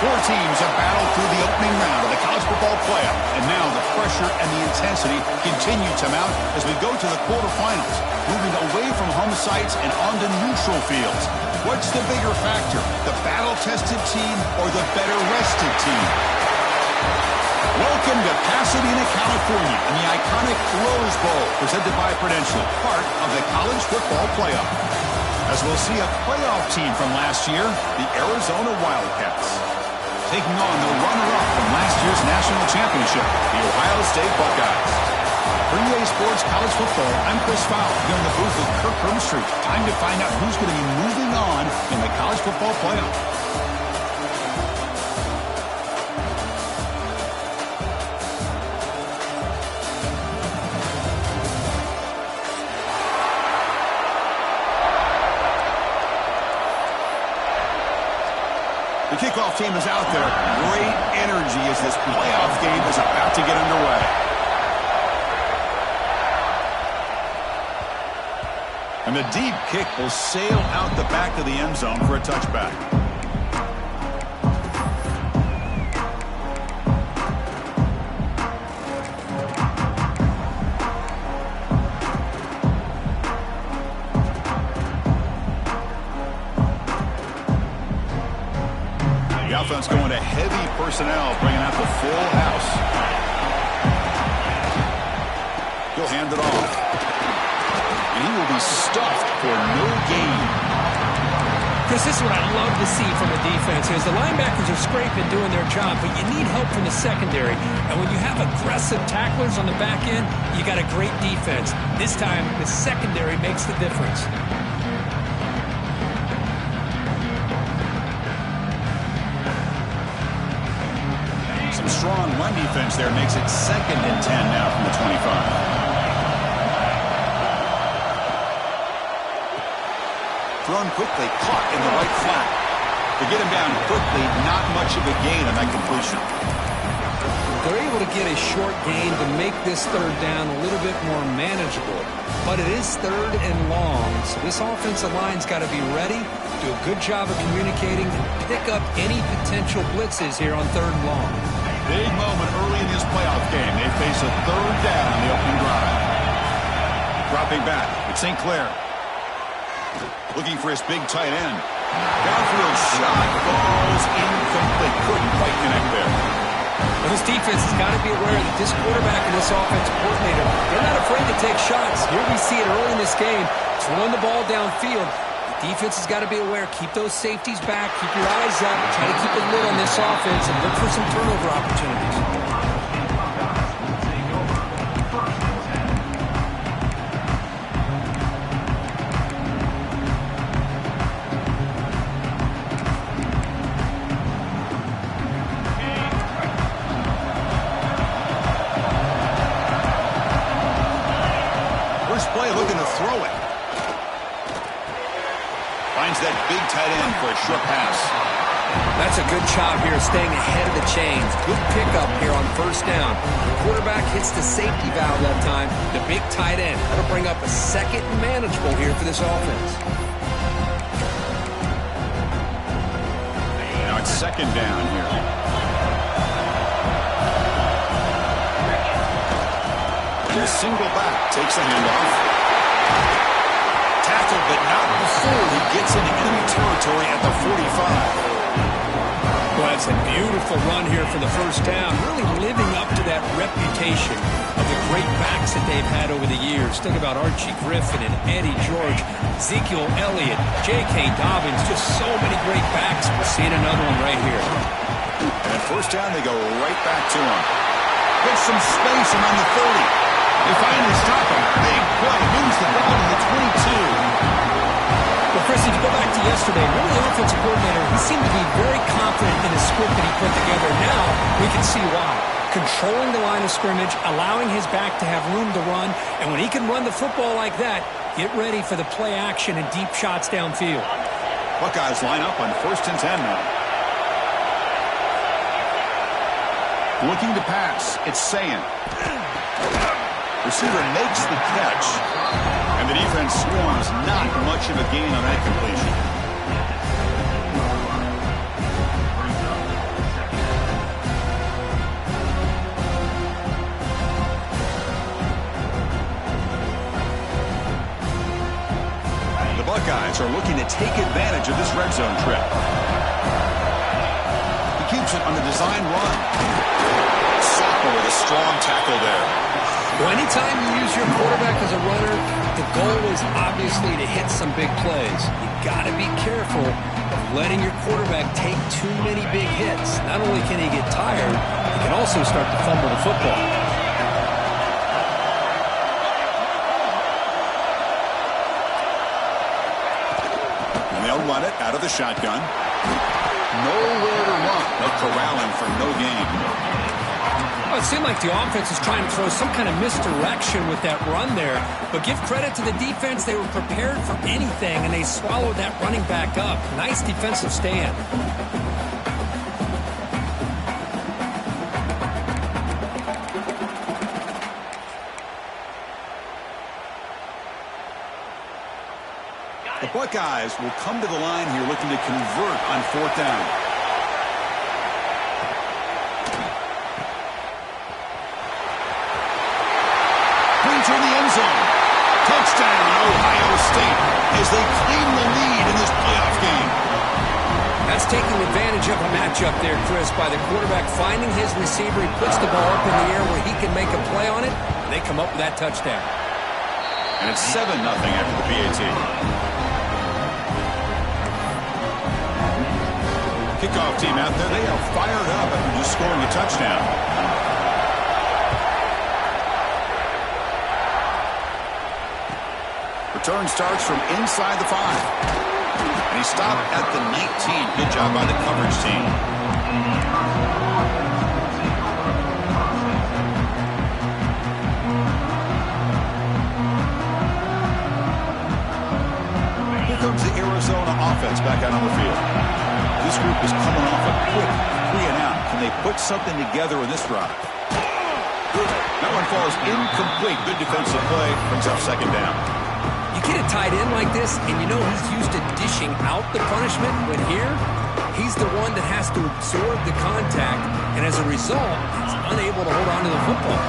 Four teams have battled through the opening round of the college football playoff, and now the pressure and the intensity continue to mount as we go to the quarterfinals, moving away from home sites and onto neutral fields. What's the bigger factor, the battle-tested team or the better-rested team? Welcome to Pasadena, California, and the iconic Rose Bowl, presented by Prudential, part of the college football playoff. As we'll see a playoff team from last year, the Arizona Wildcats, taking on the runner-up from last year's national championship, the Ohio State Buckeyes. For EA Sports College Football, I'm Chris Fowler, here in the booth with Kirk Hermstreet. Time to find out who's going to be moving on in the college football playoff. The kickoff team is out there. Great energy as this playoff game is about to get underway. And the deep kick will sail out the back of the end zone for a touchback. The offense going to heavy personnel, bringing out the full house. He'll hand it off. And he will be stuffed for no gain. Chris, this is what I love to see from a defense is the linebackers are scraping, doing their job, but you need help from the secondary. And when you have aggressive tacklers on the back end, you got a great defense. This time, the secondary makes the difference. Strong run defense there makes it 2nd and 10 now from the 25. Thrown quickly, caught in the right flat. To get him down quickly, not much of a gain on that completion. They're able to get a short gain to make this third down a little bit more manageable. But it is 3rd and long, so this offensive line's got to be ready, do a good job of communicating, and pick up any potential blitzes here on 3rd and long. Big moment early in this playoff game. They face a 3rd down on the opening drive. Dropping back, it's St. Clair. Looking for his big tight end. Downfield shot falls incomplete. Couldn't quite connect there. Well, this defense has got to be aware that this quarterback and this offensive coordinator, they're not afraid to take shots. Here we see it early in this game, throwing the ball downfield. Defense has got to be aware. Keep those safeties back. Keep your eyes up. Try to keep a lid on this offense and look for some turnover opportunities. First play looking to throw it. Finds that big tight end for a short pass. That's a good job here, staying ahead of the chains. Good pickup here on 1st down. The quarterback hits the safety valve that time. The big tight end. That'll bring up a 2nd and manageable here for this offense. Now it's 2nd down here. And a single back takes the handoff. Tackled, but not before he gets into enemy territory at the 45. Well, that's a beautiful run here for the 1st down. Really living up to that reputation of the great backs that they've had over the years. Think about Archie Griffin and Eddie George, Ezekiel Elliott, J.K. Dobbins. Just so many great backs. We're seeing another one right here. And at 1st down, they go right back to him. Gets some space around the 30. They finally stop him. Big play. Moves the ball to the 22. Well, Chris, if you go back to yesterday, really the offensive coordinator, he seemed to be very confident in his script that he put together. Now we can see why. Controlling the line of scrimmage, allowing his back to have room to run, and when he can run the football like that, get ready for the play action and deep shots downfield. Buckeyes line up on 1st and 10 now. Looking to pass. It's Sayin. Receiver makes the catch, and the defense swarms. Not much of a gain on that completion. Buckeyes are looking to take advantage of this red zone trip. He keeps it on the design run. Soccer with a strong tackle there. Well, anytime you use your quarterback as a runner, the goal is obviously to hit some big plays. You got to be careful of letting your quarterback take too many big hits. Not only can he get tired, he can also start to fumble the football. And they'll run it out of the shotgun. Nowhere to run. They'll corral him for no gain. Well, it seemed like the offense was trying to throw some kind of misdirection with that run there. But give credit to the defense. They were prepared for anything, and they swallowed that running back up. Nice defensive stand. The Buckeyes will come to the line here looking to convert on 4th down. To the end zone. Touchdown, Ohio State, as they claim the lead in this playoff game. That's taking advantage of a matchup there, Chris, by the quarterback finding his receiver. He puts the ball up in the air where he can make a play on it, and they come up with that touchdown. And it's 7-0 after the PAT. Kickoff team out there, they are fired up after just scoring a touchdown. Return starts from inside the 5. And he stopped at the 19. Good job by the coverage team. Here comes the Arizona offense back out on the field. This group is coming off a quick 3-and-out. Can they put something together in this drive? That one falls incomplete. Good defensive play. Brings up 2nd down. Get a tight end like this, and you know he's used to dishing out the punishment, but here, he's the one that has to absorb the contact, and as a result, he's unable to hold on to the football.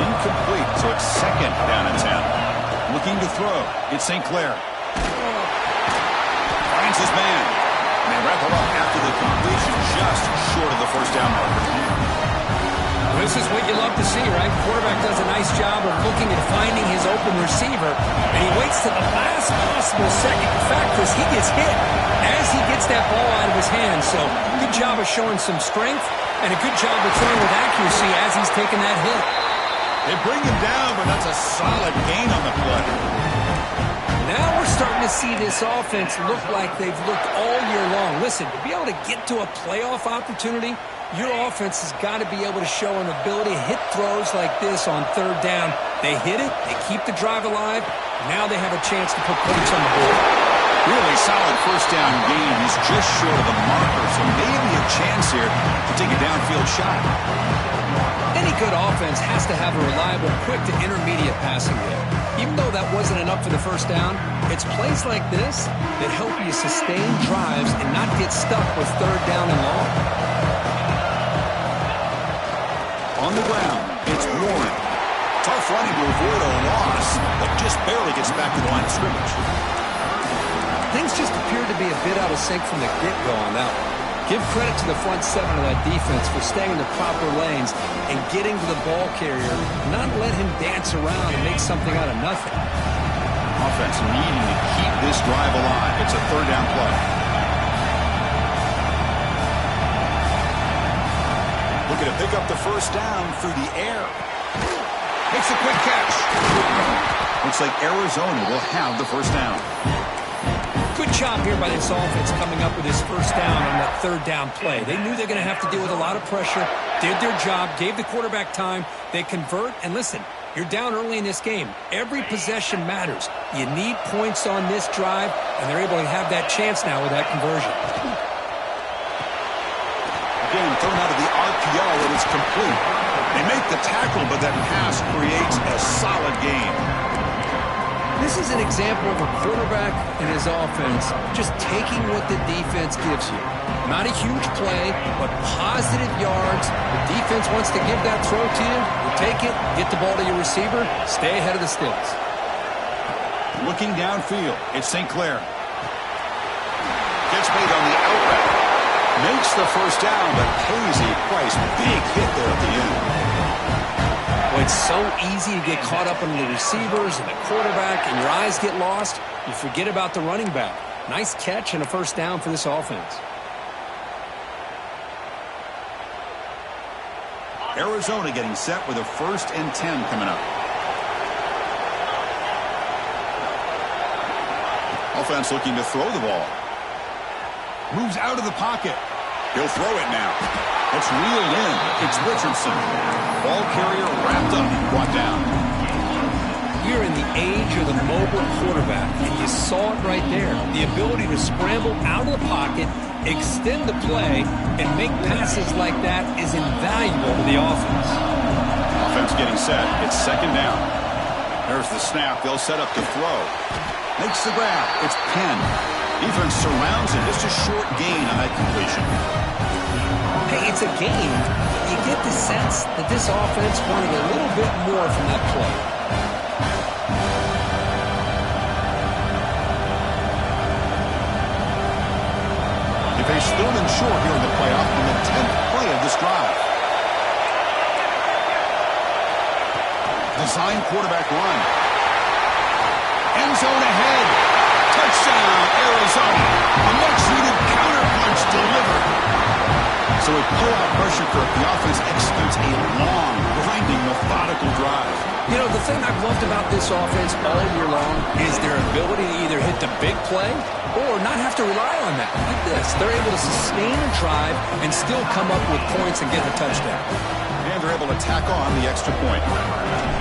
Incomplete, so it's 2nd down and 10. Looking to throw. It's St. Clair. Finds his man. And they wrap it up after the completion, just short of the 1st down marker. This is what you love to see, right? Quarterback does a nice job of looking and finding his open receiver, and he waits to the last possible second. In fact, Chris, he gets hit as he gets that ball out of his hands. So good job of showing some strength and a good job of throwing with accuracy as he's taking that hit. They bring him down, but that's a solid gain on the play. Now we're starting to see this offense look like they've looked all year long. Listen, to be able to get to a playoff opportunity, your offense has got to be able to show an ability to hit throws like this on 3rd down. They hit it, they keep the drive alive, now they have a chance to put points on the board. Really solid 1st down gain. He's just short of the marker, so maybe a chance here to take a downfield shot. Any good offense has to have a reliable, quick to intermediate passing game. Even though that wasn't enough for the 1st down, it's plays like this that help you sustain drives and not get stuck with 3rd down and long. On the ground, it's Warren. Tough running to avoid a loss, but just barely gets back to the line of scrimmage. Things just appeared to be a bit out of sync from the get-go on that one. Give credit to the front 7 of that defense for staying in the proper lanes and getting to the ball carrier, not let him dance around and make something out of nothing. Offense needing to keep this drive alive. It's a 3rd down play. Looking to pick up the 1st down through the air. Makes a quick catch. Looks like Arizona will have the 1st down. Good job here by this offense coming up with his 1st down on that 3rd down play. They knew they're going to have to deal with a lot of pressure, did their job, gave the quarterback time. They convert, and listen, you're down early in this game. Every possession matters. You need points on this drive, and they're able to have that chance now with that conversion. Again, thrown out of the RPO, and it's complete. They make the tackle, but that pass creates a solid gain. This is an example of a quarterback and his offense just taking what the defense gives you. Not a huge play, but positive yards. The defense wants to give that throw to you. You take it, get the ball to your receiver, stay ahead of the sticks. Looking downfield, it's St. Clair. Gets made on the out route. Makes the first down, but pays a price. Big hit there at the end. Well, it's so easy to get caught up on the receivers and the quarterback, and your eyes get lost. You forget about the running back. Nice catch and a first down for this offense. Arizona getting set with a 1st and 10 coming up. Offense looking to throw the ball. Moves out of the pocket. He'll throw it now. It's reeled in. It's Richardson. Ball carrier wrapped up, brought down. We're in the age of the mobile quarterback, and you saw it right there. The ability to scramble out of the pocket, extend the play, and make passes like that is invaluable to the offense. Offense getting set. It's 2nd down. There's the snap. They'll set up to throw. Makes the grab. It's Penn. Defense surrounds him. Just a short gain on that completion. Hey, it's a gain. You get the sense that this offense wanted a little bit more from that play. They face 3rd and short here in the playoff on the 10th play of this drive. Design quarterback run. End zone ahead. Touchdown, Arizona. A much-needed counterpunch delivered. So with pull-out pressure curve, the offense executes a long, grinding, methodical drive. You know, the thing I've loved about this offense all year long is their ability to either hit the big play or not have to rely on that. Like this, they're able to sustain a drive and still come up with points and get a touchdown. And they're able to tack on the extra point.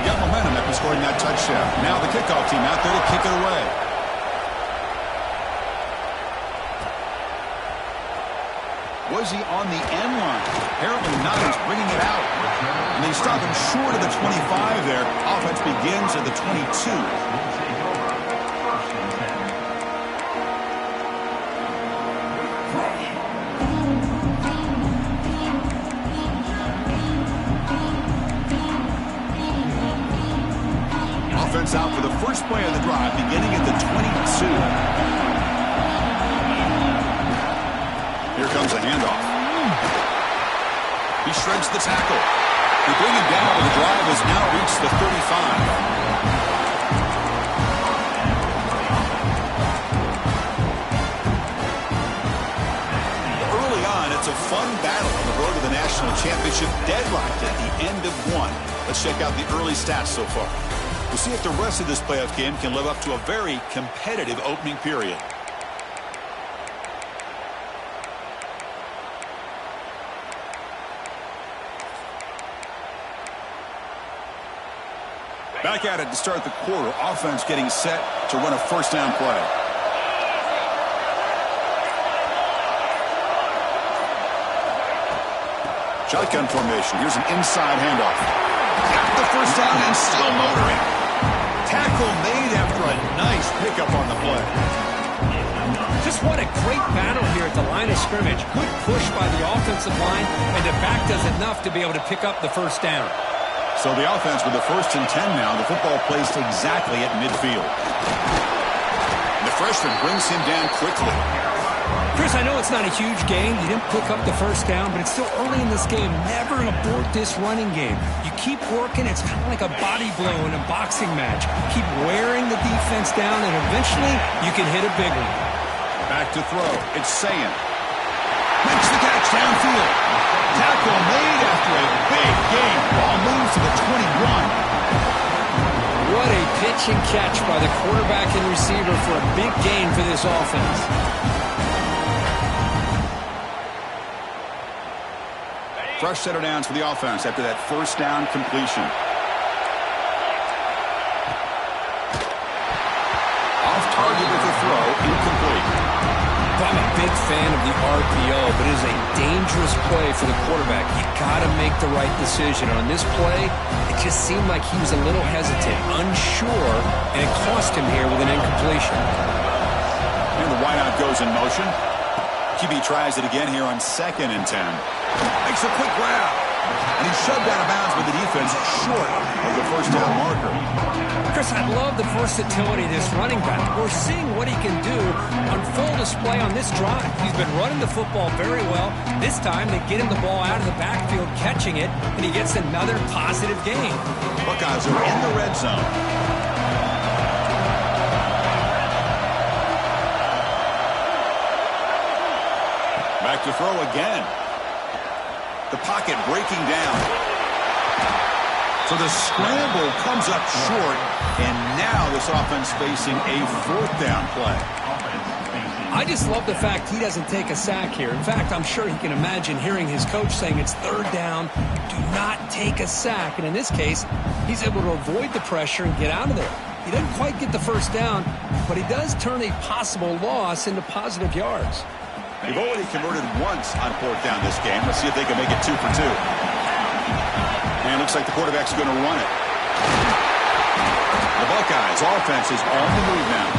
Got momentum after scoring that touchdown. Now the kickoff team out there to kick it away. Was he on the end line? Apparently not. He's bringing it out. And they stop him short of the 25 there. Offense begins at the 22. Offense out for the first play of the drive, beginning at the 22. Here comes a handoff. He shreds the tackle. They bring him down, but the drive has now reached the 35. Early on, it's a fun battle on the road to the national championship, deadlocked at the end of 1. Let's check out the early stats so far. We'll see if the rest of this playoff game can live up to a very competitive opening period. Back at it to start the quarter. Offense getting set to run a first down play. Shotgun formation. Here's an inside handoff. Got the first down and still motoring. Tackle made after a nice pickup on the play. Just what a great battle here at the line of scrimmage. Good push by the offensive line, and the back does enough to be able to pick up the first down. So the offense with the 1st and 10 now. The football placed exactly at midfield. And the freshman brings him down quickly. Chris, I know it's not a huge game. You didn't pick up the first down, but it's still early in this game. Never abort this running game. You keep working. It's kind of like a body blow in a boxing match. Keep wearing the defense down, and eventually you can hit a big one. Back to throw. It's Sayan. Makes the catch downfield. Tackle made after a big gain. Ball moves to the 21. What a pitch and catch by the quarterback and receiver for a big gain for this offense. Fresh set of downs for the offense after that first down completion. Off target with the throw, incomplete. I'm a big fan of the RPO, but it is a dangerous play for the quarterback. You got to make the right decision. On this play, it just seemed like he was a little hesitant, unsure, and it cost him here with an incompletion. And the wideout goes in motion. QB tries it again here on 2nd and 10. Makes a quick grab. And he's shoved out of bounds by the defense comes short of the first down marker. Chris, I love the versatility of this running back. We're seeing what he can do on full display on this drive. He's been running the football very well. This time they get him the ball out of the backfield, catching it, and he gets another positive gain. Buckeyes are in the red zone. Back to throw again. The pocket breaking down. So the scramble comes up short, and now this offense facing a fourth down play. I just love the fact he doesn't take a sack here. In fact, I'm sure he can imagine hearing his coach saying it's third down, do not take a sack. And in this case, he's able to avoid the pressure and get out of there. He doesn't quite get the first down, but he does turn a possible loss into positive yards. They've already converted once on fourth down this game. Let's see if they can make it 2 for 2. And it looks like the quarterback's going to run it. The Buckeyes' offense is on the move now.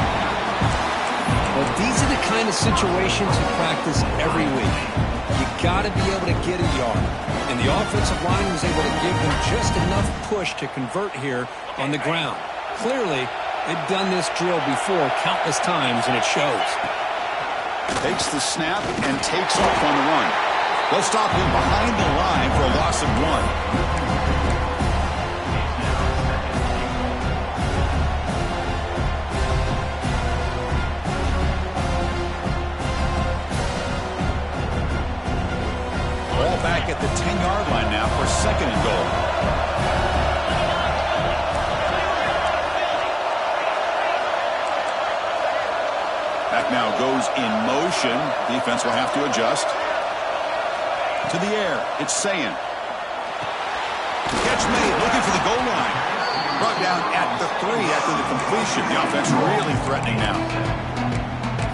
Well, these are the kind of situations you practice every week. You got to be able to get a yard. And the offensive line was able to give them just enough push to convert here on the ground. Clearly, they've done this drill before countless times, and it shows. Takes the snap and takes off on the run. Let's stop him behind the line for a loss of 1. Ball back at the 10-yard line now for second and goal. That now goes in motion. Defense will have to adjust. To the air. It's Sayin. Catch made. Looking for the goal line. Brought down at the 3 after the completion. The offense really threatening now.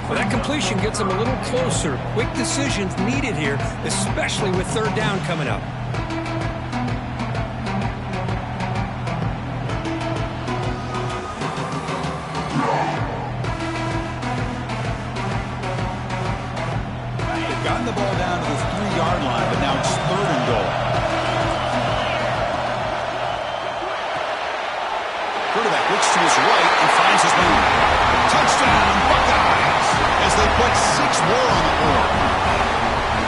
Well, that completion gets them a little closer. Quick decisions needed here, especially with third down coming up. Gotten the ball down to the 3-yard line, but now it's third and goal. Quarterback looks to his right and finds his man. Touchdown, Buckeyes, as they put 6 more on the board.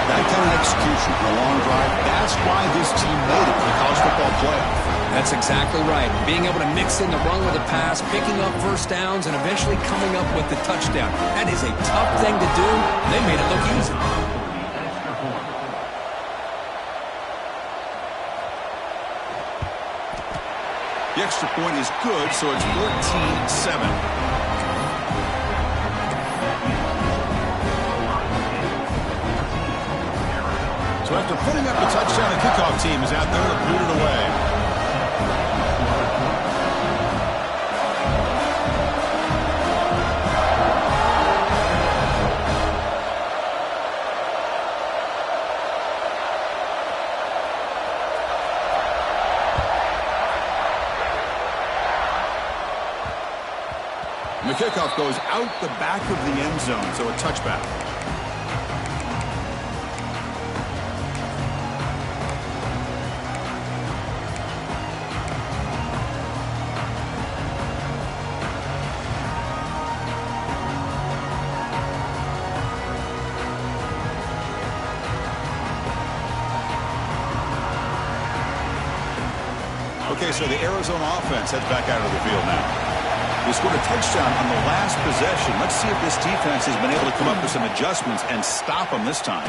That kind of execution for a long drive, that's why this team made it to the college football playoff. That's exactly right. Being able to mix in the run with the pass, picking up first downs, and eventually coming up with the touchdown. That is a tough thing to do. They made it look easy. The extra point is good, so it's 14-7. So after putting up the touchdown, the kickoff team is out there to boot it away. The kickoff goes out the back of the end zone, so a touchback. Okay, so the Arizona offense heads back out of the field now. They scored a touchdown on the last possession. Let's see if this defense has been able to come up with some adjustments and stop them this time.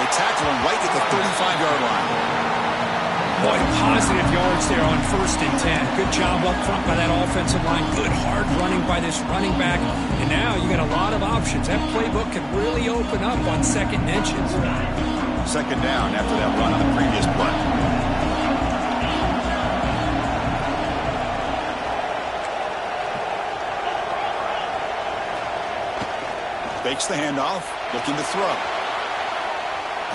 They tackle him right at the 35-yard line. Boy, positive yards there on 1st and 10. Good job up front by that offensive line. Good hard running by this running back. And now you got a lot of options. That playbook could really open up on 2nd and inches. Second down after that run on the previous play. Fakes the handoff, looking to throw.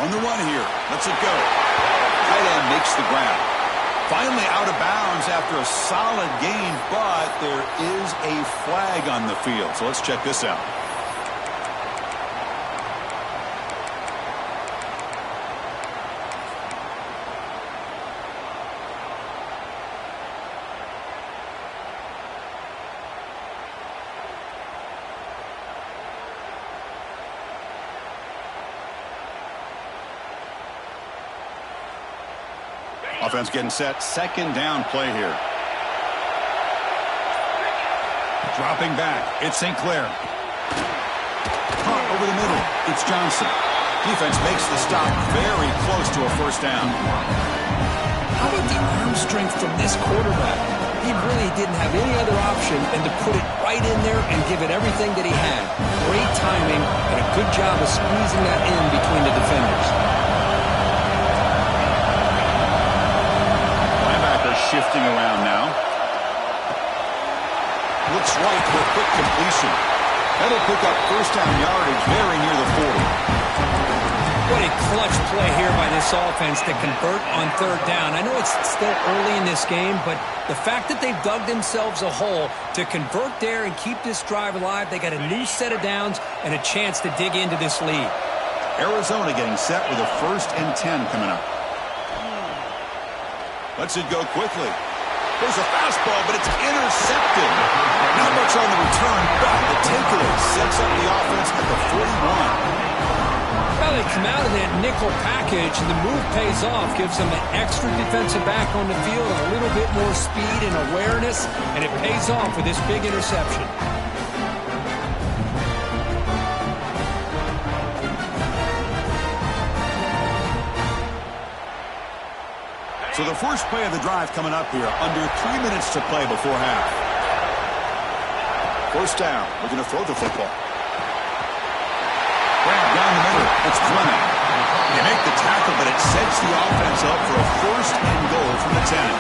On the run here, lets it go. Tight end makes the grab. Finally out of bounds after a solid gain, but there is a flag on the field. So let's check this out. Offense getting set. Second down play here. Dropping back. It's St. Clair. Caught over the middle. It's Johnson. Defense makes the stop very close to a first down. How about the arm strength from this quarterback? He really didn't have any other option than to put it right in there and give it everything that he had. Great timing and a good job of squeezing that in between the defenders. Linebacker shifting around now. Looks right for a quick completion. That'll pick up first down yardage very near the 40. What a clutch play here by this offense to convert on third down. I know it's still early in this game, but the fact that they've dug themselves a hole to convert there and keep this drive alive, they got a new set of downs and a chance to dig into this lead. Arizona getting set with a 1st and 10 coming up. Lets it go quickly. There's a fastball, but it's intercepted. Not much on the return, but the takeaway sets up the offense at the 41. Well, they come out of that nickel package, and the move pays off, gives them an extra defensive back on the field, and a little bit more speed and awareness, and it pays off with this big interception. So the first play of the drive coming up here, under 3 minutes to play before half. First down, looking to throw the football. Grab down the middle, it's Fleming. They make the tackle, but it sets the offense up for a 1st and goal from the 10.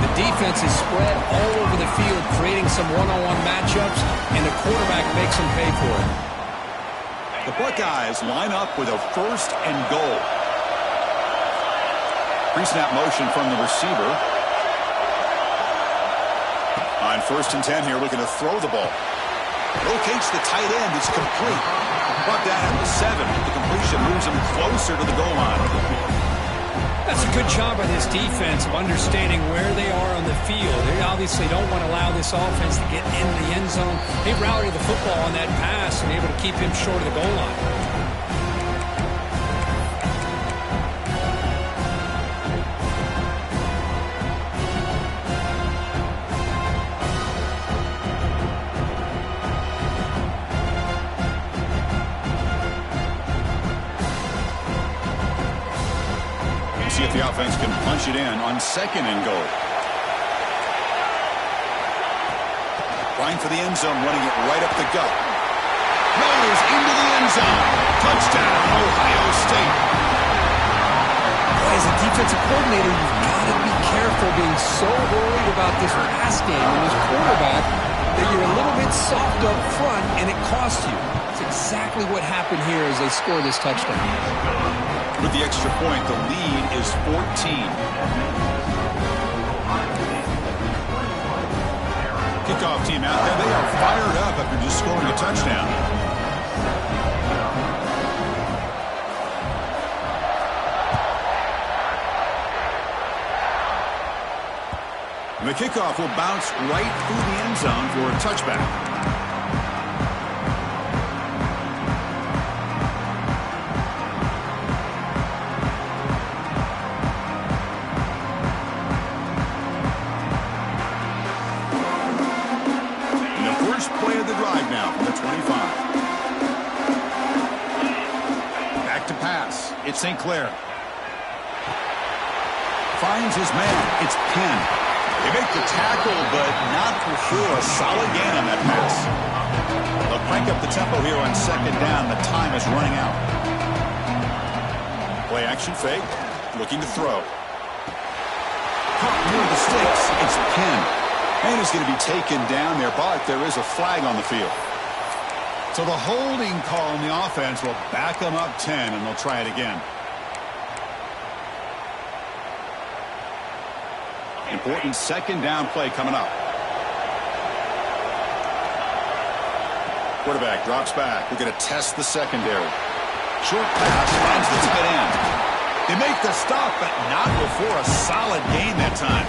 The defense is spread all over the field, creating some one-on-one matchups, and the quarterback makes them pay for it. The Buckeyes line up with a 1st and goal. Pre-snap motion from the receiver. On 1st and 10 here, looking to throw the ball. Locates the tight end. It's complete. Brought down at the 7. The completion moves him closer to the goal line. That's a good job by this defense of understanding where they are on the field. They obviously don't want to allow this offense to get in the end zone. They routed the football on that pass and able to keep him short of the goal line. See if the offense can punch it in on 2nd and goal. Trying for the end zone, running it right up the gut. Floaters into the end zone. Touchdown, Ohio State. Boy, as a defensive coordinator, you've got to be careful being so worried about this pass game and this quarterback that you're a little bit soft up front and it costs you. It's exactly what happened here as they score this touchdown. With the extra point, the lead is 14. Kickoff team out there. They are fired up after just scoring a touchdown. And the kickoff will bounce right through the end zone for a touchback. It's St. Clair. Finds his man. It's Penn. They make the tackle, but not before a solid gain on that pass. They'll crank up the tempo here on 2nd down. The time is running out. Play action fake. Looking to throw. Caught near the sticks. It's Penn. And he's going to be taken down there, but there is a flag on the field. So the holding call on the offense will back them up 10, and they'll try it again. Important 2nd down play coming up. Quarterback drops back. We're going to test the secondary. Short pass finds the tight end. They make the stop, but not before a solid gain that time.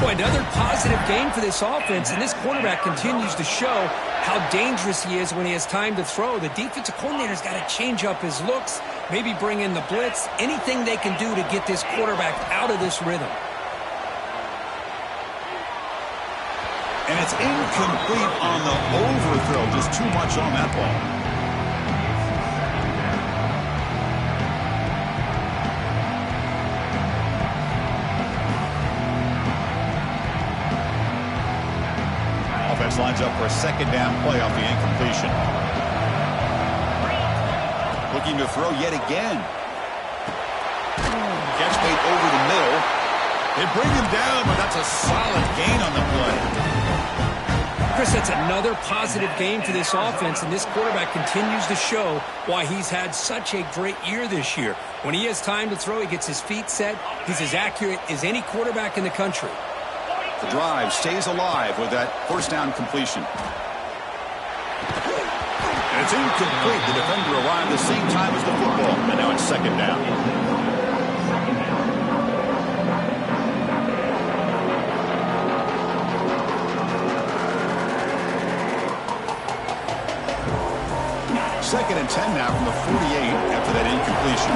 Boy, another positive game for this offense, and this quarterback continues to show how dangerous he is when he has time to throw. The defensive coordinator's got to change up his looks maybe bring in the blitz, anything they can do to get this quarterback out of this rhythm. And it's incomplete on the overthrow. Just too much on that ball. Offense lines up for a second down play off the incompletion. Looking to throw yet again. Catch made over the middle. They bring him down, but that's a solid gain on the play. Chris, that's another positive game for this offense, and this quarterback continues to show why he's had such a great year this year. When he has time to throw, he gets his feet set. He's as accurate as any quarterback in the country. The drive stays alive with that first down completion. And it's incomplete. The defender arrived the same time as the football, and now it's second down. Second and 10 now from the 48 after that incompletion.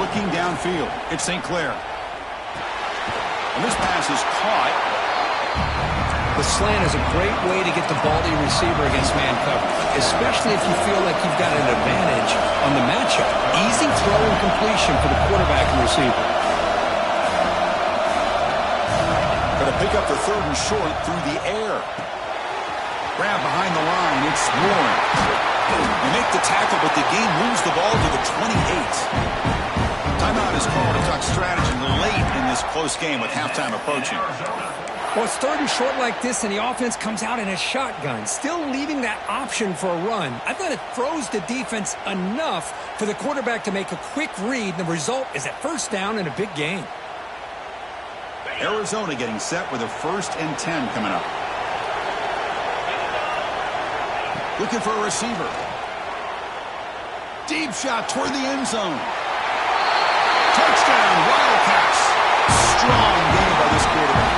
Looking downfield, it's St. Clair. And this pass is caught. The slant is a great way to get the ball to your receiver against man coverage, especially if you feel like you've got an advantage on the matchup. Easy throw and completion for the quarterback and receiver. Going to pick up the third and short through the air. Grab behind the line. It's Warren. They make the tackle, but the game moves the ball to the 28. Timeout is called to talk strategy late in this close game with halftime approaching. Well, it's third and short like this, and the offense comes out in a shotgun, still leaving that option for a run. I thought it throws the defense enough for the quarterback to make a quick read. The result is a first down and a big gain. Arizona getting set with a 1st and 10 coming up. Looking for a receiver. Deep shot toward the end zone. Touchdown, Wildcats. Strong game by this quarterback.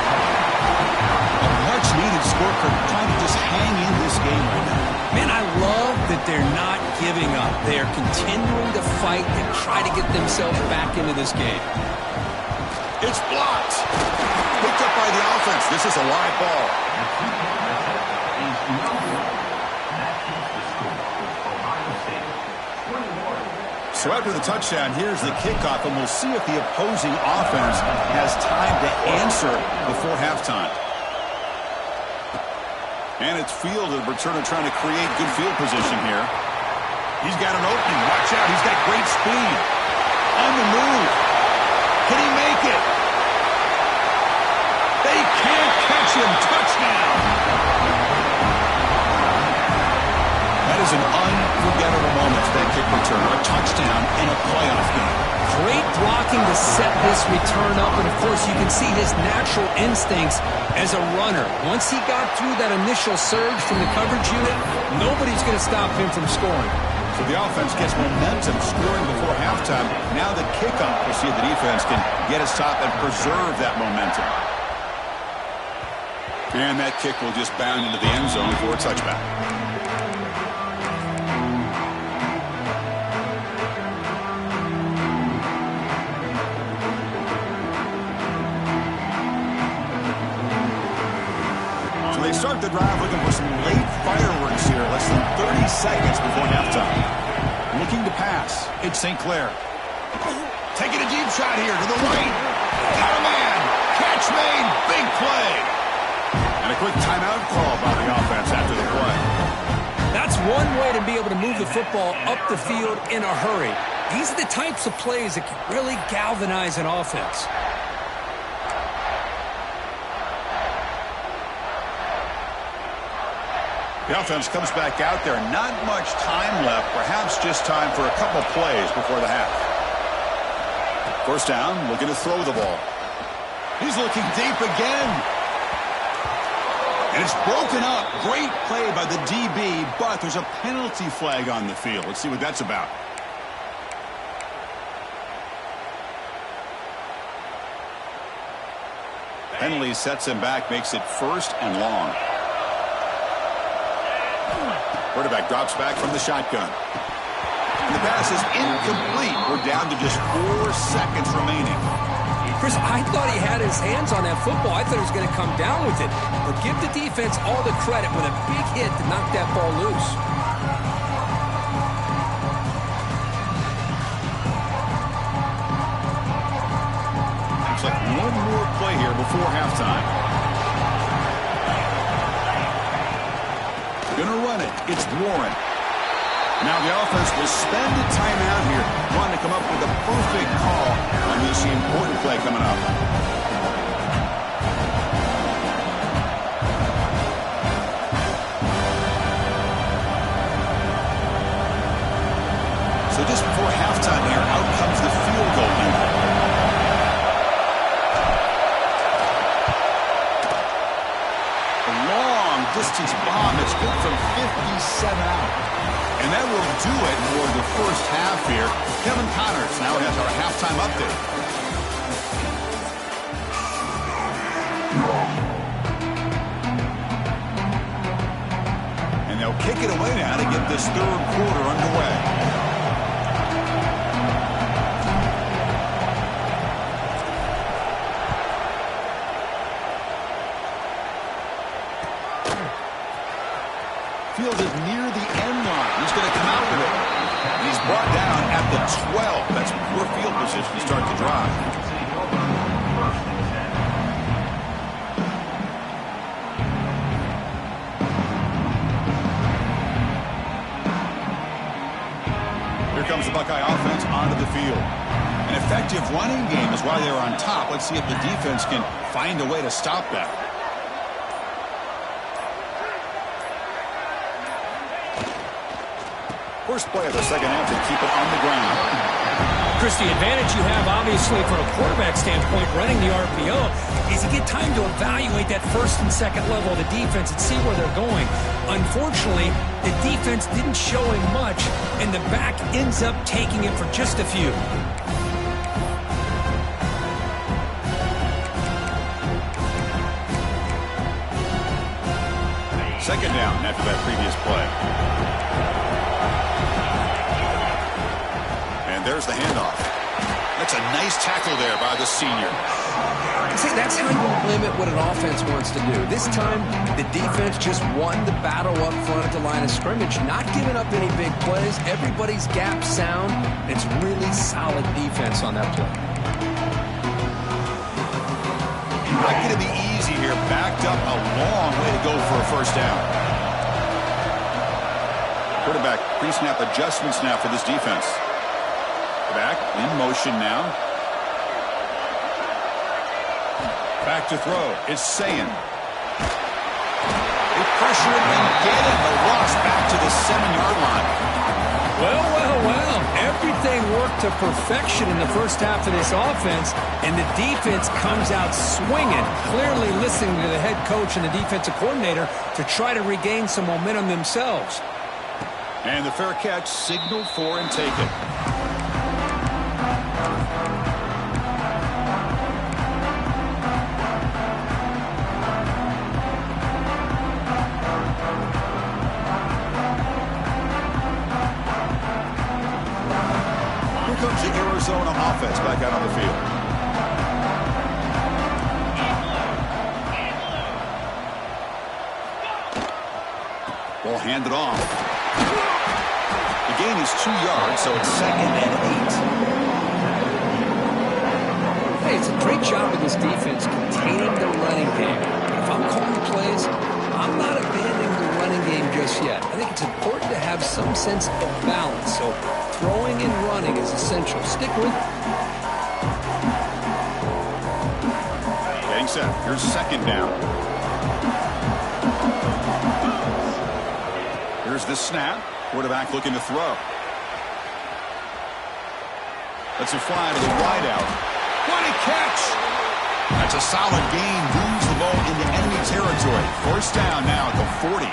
A much-needed score for trying to just hang in this game right now. Man, I love that they're not giving up. They are continuing to fight and try to get themselves back into this game. It's blocked. Picked up by the offense. This is a live ball. So after the touchdown, here's the kickoff, and we'll see if the opposing offense has time to answer before halftime. And it's fielded. Returner trying to create good field position here. He's got an opening. Watch out. He's got great speed. On the move. Can he make it? They can't catch him. Touchdown. That is an unforgettable moment for that kick return. A touchdown in a playoff game. Great blocking to set this return up, and of course you can see his natural instincts as a runner. Once he got through that initial surge from the coverage unit, nobody's going to stop him from scoring. So the offense gets momentum, scoring before halftime. Now the kickoff, we'll see if the defense can get a stop and preserve that momentum. And that kick will just bound into the end zone for a touchback. They start the drive looking for some late fireworks here. Less than 30 seconds before halftime. Looking to pass. It's St. Clair. Taking a deep shot here to the right. Got a man. Catch made. Big play. And a quick timeout call by the offense after the play. That's one way to be able to move the football up the field in a hurry. These are the types of plays that can really galvanize an offense. The offense comes back out there. Not much time left. Perhaps just time for a couple plays before the half. First down, looking to throw the ball. He's looking deep again. And it's broken up. Great play by the DB, but there's a penalty flag on the field. Let's see what that's about. Penalty sets him back, makes it 1st and long. Quarterback drops back from the shotgun. pass is incomplete. We're down to just 4 seconds remaining. Chris, I thought he had his hands on that football. I thought he was going to come down with it. But give the defense all the credit with a big hit to knock that ball loose. Looks like one more play here before halftime. Gonna run it. It's Warren. Now the offense will spend a timeout here, wanting to come up with a perfect call on this important play coming up. So just before halftime here, out comes the field goal unit. A long-distance bomb. It's good from 57 out. And that will do it for the first half here. Kevin Connors now has our halftime update. And they'll kick it away now to get this third quarter underway. Fielded near the end line. He's going to come out with it. He's brought down at the 12. That's poor field position to start the drive. Here comes the Buckeye offense onto the field. An effective running game is why they're on top. Let's see if the defense can find a way to stop that. First play of the second half to keep it on the ground. Chris, the advantage you have, obviously, from a quarterback standpoint, running the RPO, is you get time to evaluate that first and second level of the defense and see where they're going. Unfortunately, the defense didn't show him much, and the back ends up taking it for just a few. Second down after that previous play. And there's the handoff. That's a nice tackle there by the senior. See, that's how you limit what an offense wants to do. This time, the defense just won the battle up front at the line of scrimmage, not giving up any big plays. Everybody's gap sound. It's really solid defense on that play. Not going to be easy here. Backed up a long way to go for a first down. Quarterback pre-snap adjustments now for this defense. Back in motion now. Back to throw. It's Sayin. They pressure it and get it. The loss back to the 7-yard line. Well, well, well. Everything worked to perfection in the first half of this offense, and the defense comes out swinging, clearly listening to the head coach and the defensive coordinator to try to regain some momentum themselves. And the fair catch signaled for and taken. Comes the Arizona offense back out on the field. Ball handed off. The gain is 2 yards, so it's 2nd and 8. Hey, it's a great job of this defense containing the running game. If I'm calling plays, I'm not abandoning the running game just yet. I think it's important to have some sense of balance. So throwing and running is essential. Stick with it. Getting set. Here's second down. Here's the snap. Quarterback looking to throw. Lets it fly to the wideout. What a catch! That's a solid gain. Moves the ball into enemy territory. First down now at the 40.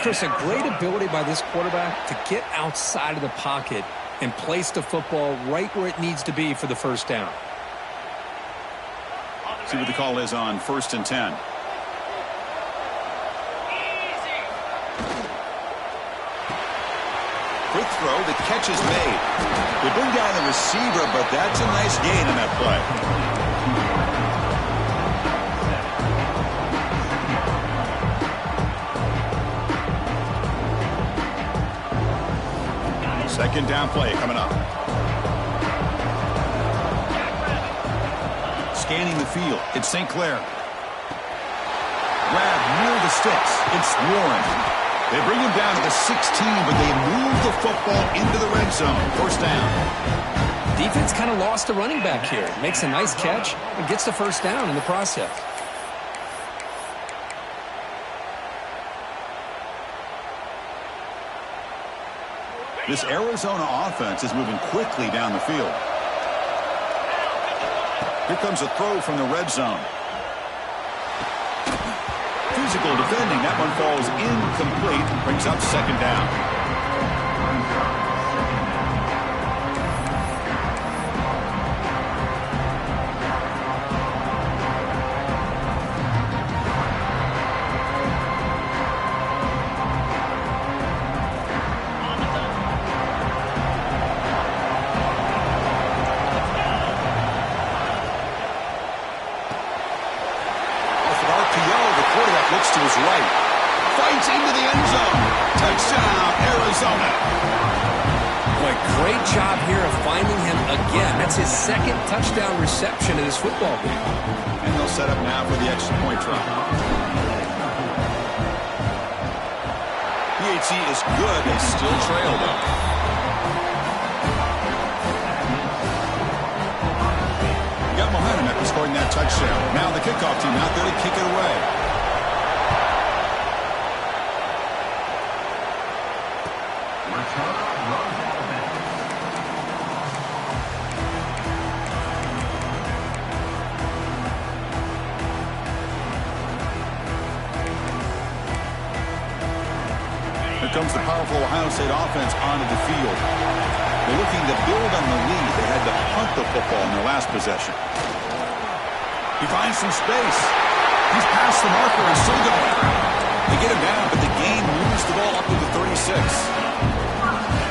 Chris, a great ability by this quarterback to get outside of the pocket and place the football right where it needs to be for the first down. See what the call is on 1st and 10. Quick throw, the catch is made. They bring down the receiver, but that's a nice gain in that play. Second down play coming up. Scanning the field, it's St. Clair. Grab near the sticks, it's Warren. They bring him down to the 16, but they move the football into the red zone. First down. Defense kind of lost a running back here. Makes a nice catch and gets the first down in the process. This Arizona offense is moving quickly down the field. Here comes a throw from the red zone. Physical defending. That one falls incomplete. Brings up second down. Looks to his right. Fights into the end zone. Touchdown, Arizona. Boy, great job here of finding him again. That's his second touchdown reception in this football game. And they'll set up now for the extra point try. PHC is good. They still trail, though. Got momentum after scoring that touchdown. Now the kickoff team out there to kick it away. Here comes the powerful Ohio State offense onto the field. They're looking to build on the lead. They had to punt the football in their last possession. He finds some space. He's past the marker and still going. They get him down, but the game moves the ball up to the 36.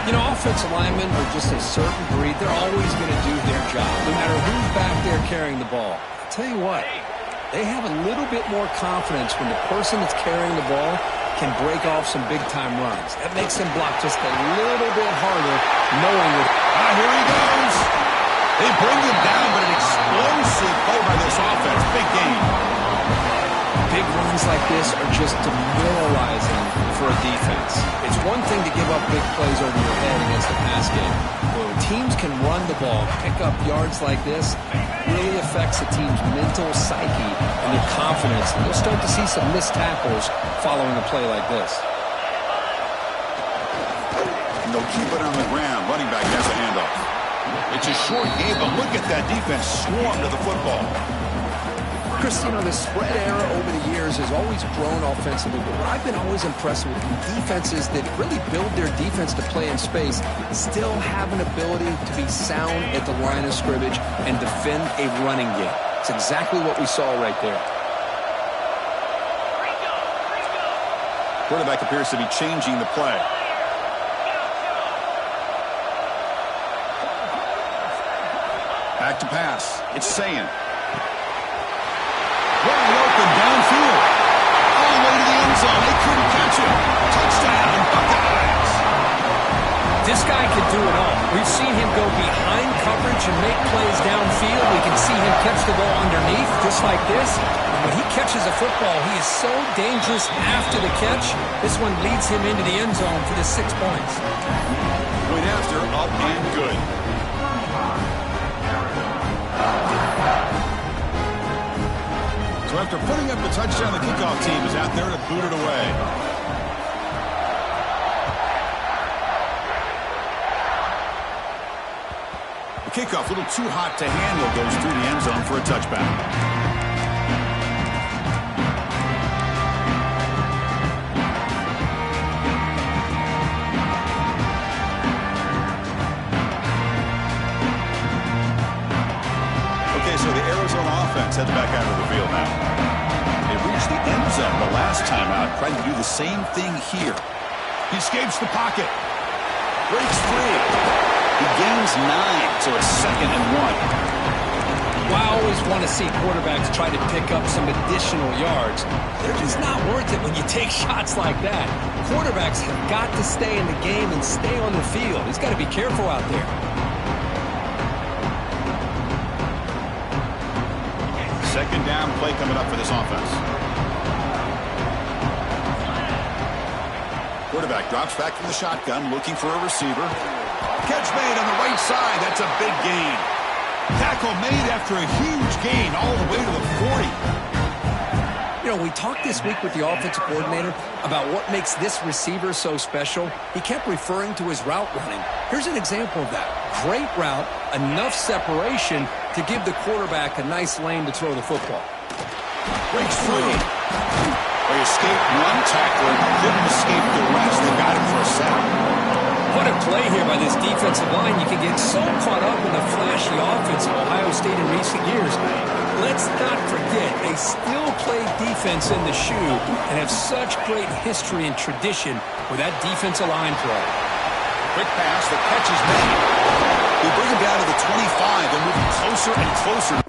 You know, offensive linemen are just a certain breed. They're always going to do their job, no matter who's back there carrying the ball. I'll tell you what, they have a little bit more confidence when the person that's carrying the ball can break off some big-time runs. That makes them block just a little bit harder, knowing that... Here he goes. They bring him down, but an explosive play by this offense. Big game. Big runs like this are just demoralizing for a defense. It's one thing to give up big plays over your head against the pass game. But when teams can run the ball, pick up yards like this, it really affects the team's mental psyche and their confidence. And you'll start to see some missed tackles following a play like this. And they'll keep it on the ground. Running back has a handoff. It's a short game, but look at that defense swarm to the football. Chris, you know, the spread era over the years has always grown offensively, but what I've been always impressed with defenses that really build their defense to play in space still have an ability to be sound at the line of scrimmage and defend a running game. It's exactly what we saw right there. Quarterback appears to be changing the play. Back to pass. It's Sayin. Wide open downfield. All the way to the end zone. They couldn't catch him. Touchdown, Buckeyes. This guy can do it all. We've seen him go behind coverage and make plays downfield. We can see him catch the ball underneath, just like this. And when he catches a football, he is so dangerous after the catch. This one leads him into the end zone for the 6 points. Point after, up and good. So after putting up the touchdown, the kickoff team is out there to boot it away. The kickoff, a little too hot to handle, goes through the end zone for a touchback. So the Arizona offense heads back out of the field now. They reached the end zone the last time out, trying to do the same thing here. He escapes the pocket. Breaks free. He gains 9, so it's 2nd and 1. Well, I always want to see quarterbacks try to pick up some additional yards. They're just not worth it when you take shots like that. Quarterbacks have got to stay in the game and stay on the field. He's got to be careful out there. Second down play coming up for this offense. Quarterback drops back from the shotgun, looking for a receiver. Catch made on the right side. That's a big gain. Tackle made after a huge gain all the way to the 40. You know, we talked this week with the offensive coordinator about what makes this receiver so special. He kept referring to his route running. Here's an example of that. Great route, enough separation to give the quarterback a nice lane to throw the football. Breaks free. They escaped one tackler, couldn't escape the rest. They got him for a sack. What a play here by this defensive line. You can get so caught up in the flashy offense of Ohio State in recent years. Let's not forget, they still play defense in the shoe and have such great history and tradition with that defensive line play. Quick pass, the catch is made. We bring him down to the 25. They're moving closer and closer.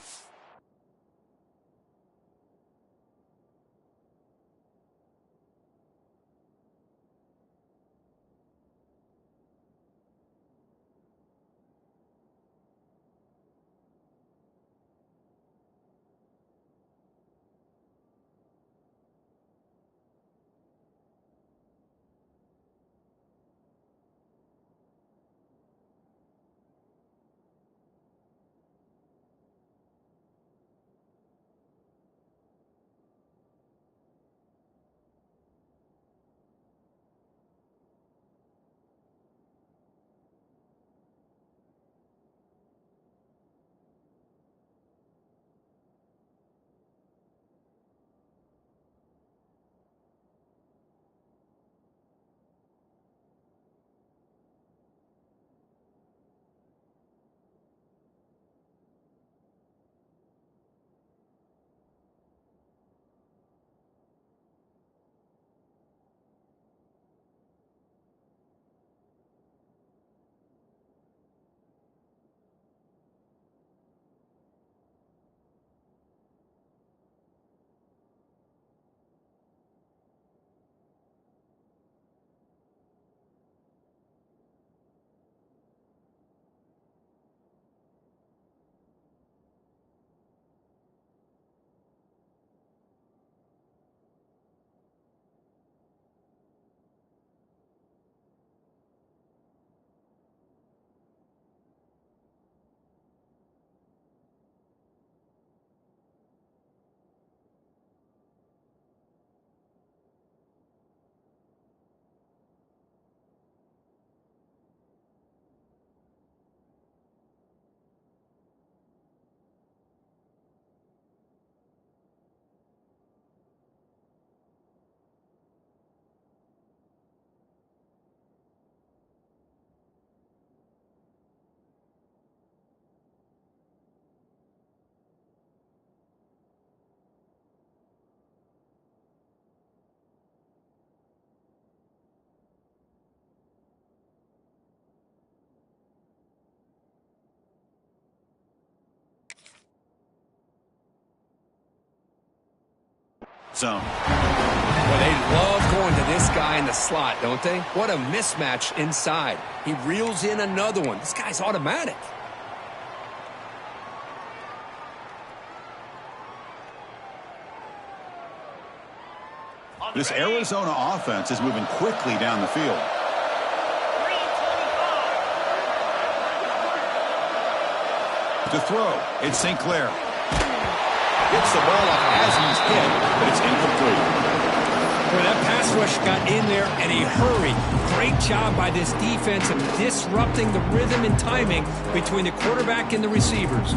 Zone. Well, they love going to this guy in the slot, don't they? What a mismatch inside. He reels in another one. This guy's automatic. This Arizona offense is moving quickly down the field. To throw, it's St. Clair. Gets the ball off as he's hit, but it's incomplete. Well, that pass rush got in there in a hurry. Great job by this defense of disrupting the rhythm and timing between the quarterback and the receivers.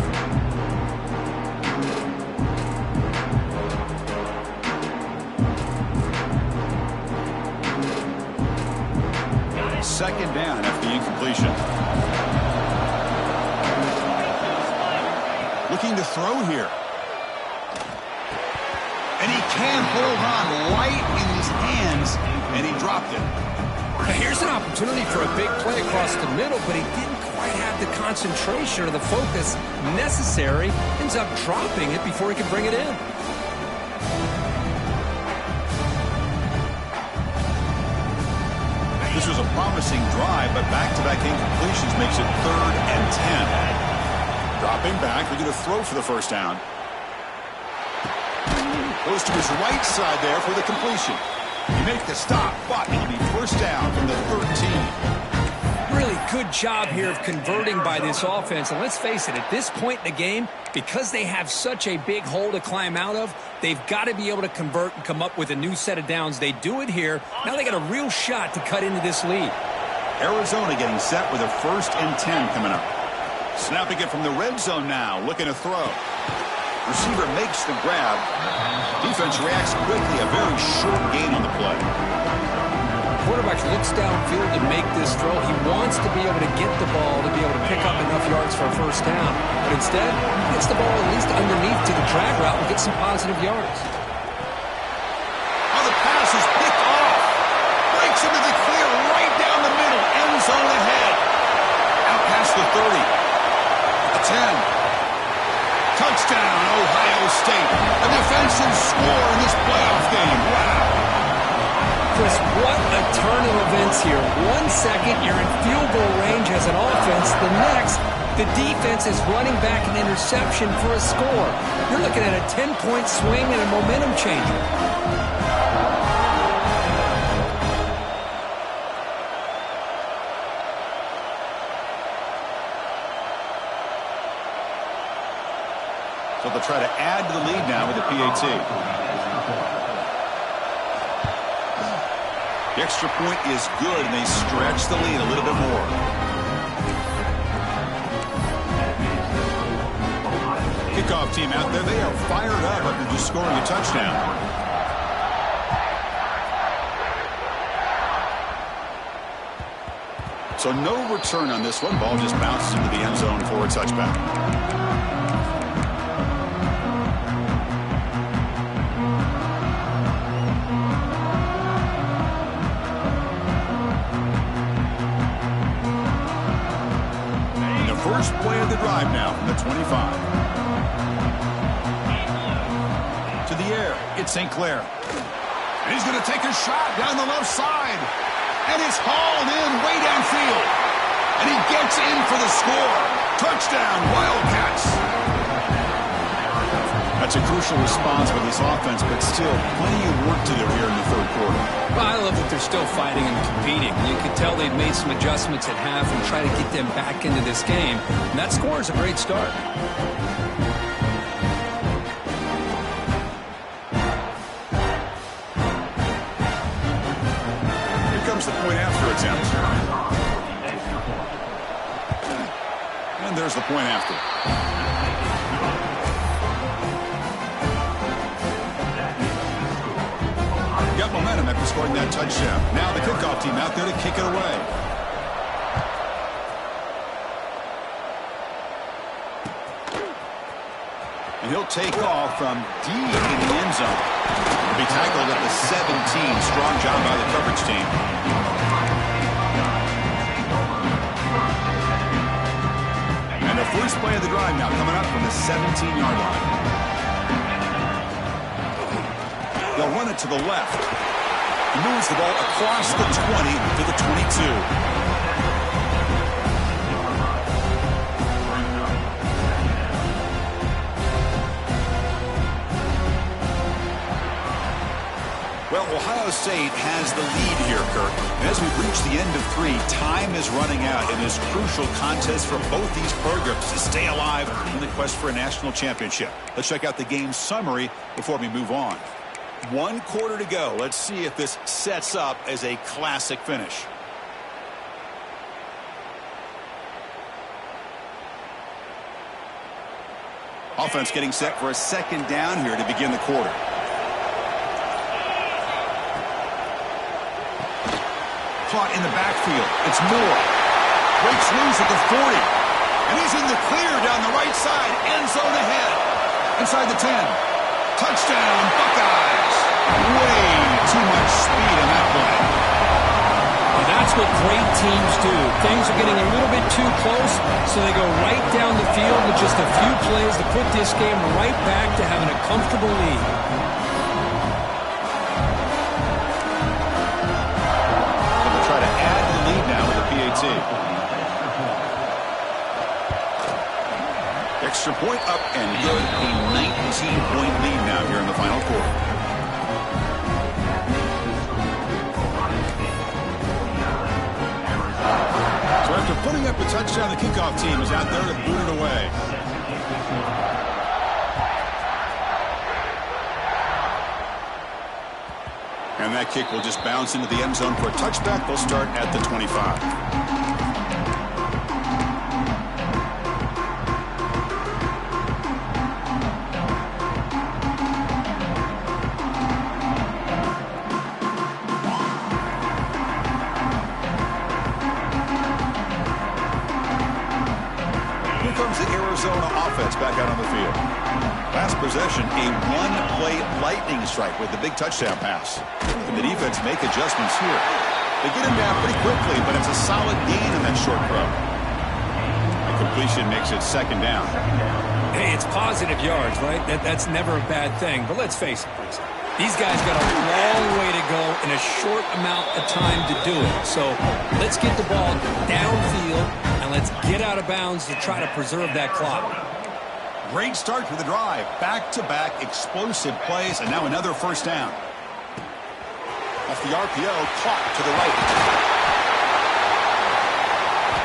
Second down after the incompletion. Looking to throw here. And he can hold on right in his hands, and he dropped it. Here's an opportunity for a big play across the middle, but he didn't quite have the concentration or the focus necessary. Ends up dropping it before he can bring it in. This was a promising drive, but back-to-back incompletions makes it 3rd and 10. Dropping back, they're going to throw for the first down. Goes to his right side there for the completion. He makes the stop, but it'll be first down from the 13. Really good job here of converting by this offense. And let's face it, at this point in the game, because they have such a big hole to climb out of, they've got to be able to convert and come up with a new set of downs. They do it here. Now they got a real shot to cut into this lead. Arizona getting set with a 1st and 10 coming up. Snapping it from the red zone now, looking to throw. Receiver makes the grab. Defense reacts quickly, a very short gain on the play. Quarterback looks downfield to make this throw. He wants to be able to get the ball to be able to pick up enough yards for a first down. But instead, he gets the ball at least underneath to the drag route and get some positive yards. Oh, the pass is picked off. Breaks into the clear right down the middle. End zone ahead. Out past the 30. The 10. Touchdown, Ohio State. A defensive score in this playoff game. Wow. Chris, what a turn of events here. 1 second, you're in field goal range as an offense. The next, the defense is running back an interception for a score. You're looking at a 10-point swing and a momentum changer. So they'll try to add to the lead now with the PAT. The extra point is good, and they stretch the lead a little bit more. Kickoff team out there, they are fired up after just scoring a touchdown. So no return on this one. Ball just bounces into the end zone for a touchback. First play of the drive now from the 25. To the air, it's St. Clair. And he's going to take a shot down the left side. And it's hauled in way downfield. And he gets in for the score. Touchdown, Wildcats. That's a crucial response for this offense, but still plenty of work to do here in the 3rd quarter. Well, I love that they're still fighting and competing. You can tell they've made some adjustments at half and try to get them back into this game. And that score is a great start. Here comes the point after attempt. And there's the point after. Got momentum after scoring that touchdown. Now the kickoff team out there to kick it away. And he'll take off from deep in the end zone. He'll be tackled at the 17. Strong job by the coverage team. And the first play of the drive now coming up from the 17-yard line. They'll run it to the left. He moves the ball across the 20 to the 22. Well, Ohio State has the lead here, Kirk. And as we reach the end of 3, time is running out in this crucial contest for both these programs to stay alive in the quest for a national championship. Let's check out the game summary before we move on. 1 quarter to go. Let's see if this sets up as a classic finish. Offense getting set for a 2nd down here to begin the quarter. Caught in the backfield. It's Moore. Breaks loose at the 40. And he's in the clear down the right side. End zone ahead. Inside the 10. Touchdown, Buckeyes. Way too much speed in that play. Well, that what great teams do. Things are getting a little bit too close, so they go right down the field with just a few plays to put this game right back to having a comfortable lead. They'll try to add the lead now with a PAT. Extra point up and good. A 19-point lead now here in the final quarter. So after putting up a touchdown, the kickoff team is out there to boot it away. And that kick will just bounce into the end zone for a touchback. They'll start at the 25. Back out on the field. Last possession, a one-play lightning strike with the big touchdown pass. And the defense make adjustments here. They get him down pretty quickly, but it's a solid gain in that short throw. The completion makes it second down. Hey, it's positive yards, right? That's never a bad thing. But let's face it, these guys got a long way to go in a short amount of time to do it. So let's get the ball downfield, and let's get out of bounds to try to preserve that clock. Great start to the drive. Back-to-back explosive plays, and now another first down. Off the RPO, caught to the right.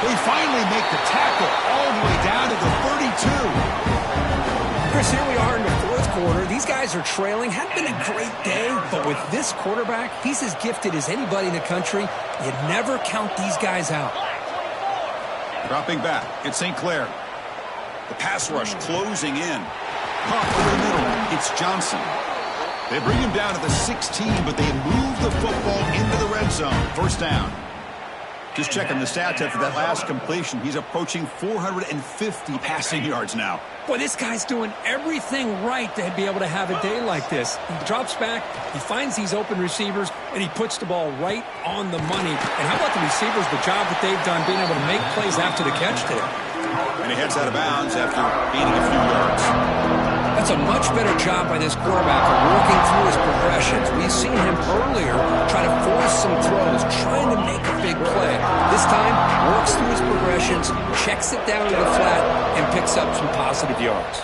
They finally make the tackle all the way down to the 32. Chris, here we are in the fourth quarter. These guys are trailing. Hadn't been a great day, but with this quarterback, he's as gifted as anybody in the country. You never count these guys out. Dropping back, it's St. Clair. The pass rush closing in. Caught over the middle. It's Johnson. They bring him down to the 16, but they move the football into the red zone. First down. Just checking the stats after that last completion. He's approaching 450 passing yards now. Boy, this guy's doing everything right to be able to have a day like this. He drops back, he finds these open receivers, and he puts the ball right on the money. And how about the receivers, the job that they've done being able to make plays after the catch today? And he heads out of bounds after gaining a few yards. That's a much better job by this quarterback of working through his progressions. We've seen him earlier try to force some throws, trying to make a big play. This time, works through his progressions, checks it down to the flat, and picks up some positive yards.